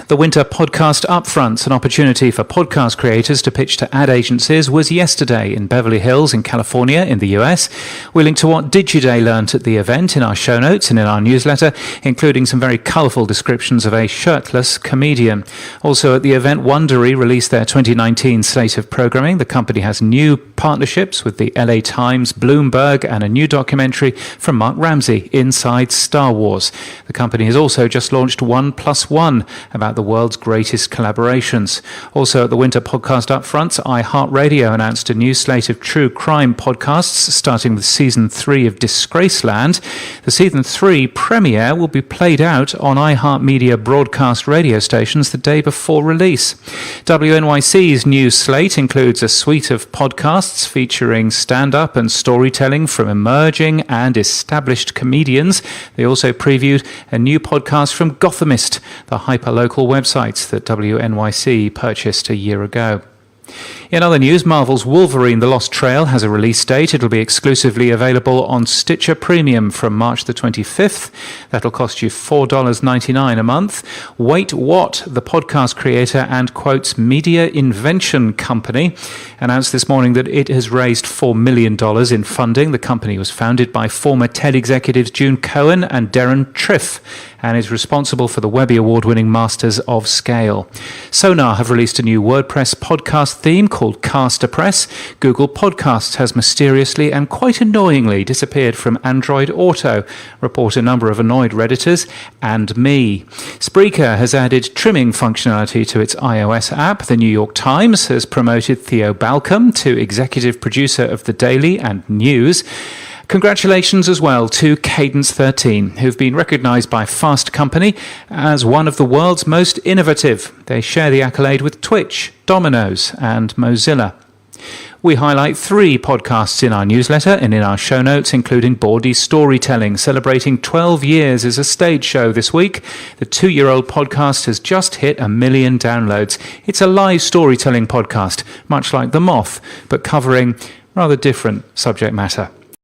The Winter Podcast Upfront, an opportunity for podcast creators to pitch to ad agencies, was yesterday in Beverly Hills in California in the US. We link to what Digiday learnt at the event in our show notes and in our newsletter, including some very colourful descriptions of a shirtless comedian. Also at the event, Wondery released their 2019 slate of programming. The company has new partnerships with the LA Times, Bloomberg, and a new documentary from Mark Ramsey, Inside Star Wars. The company has also just launched 1+1 about the world's greatest collaborations. Also at the Winter Podcast Upfront, iHeartRadio announced a new slate of true crime podcasts, starting with Season 3 of Disgraceland. The Season 3 premiere will be played out on iHeartMedia broadcast radio stations the day before release. WNYC's new slate includes a suite of podcasts featuring stand-up and storytelling from emerging and established comedians. They also previewed a new podcast from Gothamist, the hyper-local website that WNYC purchased a year ago. In other news, Marvel's Wolverine: The Lost Trail has a release date. It'll be exclusively available on Stitcher Premium from March the 25th. That'll cost you $4.99 a month. Wait What, the podcast creator and, quotes, media invention company, announced this morning that it has raised $4 million in funding. The company was founded by former TED executives June Cohen and Darren Triff, and is responsible for the Webby Award-winning Masters of Scale. Sonar have released a new WordPress podcast theme called Caster Press. Google Podcasts has mysteriously and quite annoyingly disappeared from Android Auto, report a number of annoyed Redditors and me. Spreaker has added trimming functionality to its iOS app. The New York Times has promoted Theo Balcombe to executive producer of The Daily and News. Congratulations as well to Cadence 13, who've been recognised by Fast Company as one of the world's most innovative. They share the accolade with Twitch, Domino's and Mozilla. We highlight 3 podcasts in our newsletter and in our show notes, including Bawdy Storytelling, celebrating 12 years as a stage show this week. The 2-year-old podcast has just hit 1 million downloads. It's a live storytelling podcast, much like The Moth, but covering rather different subject matter.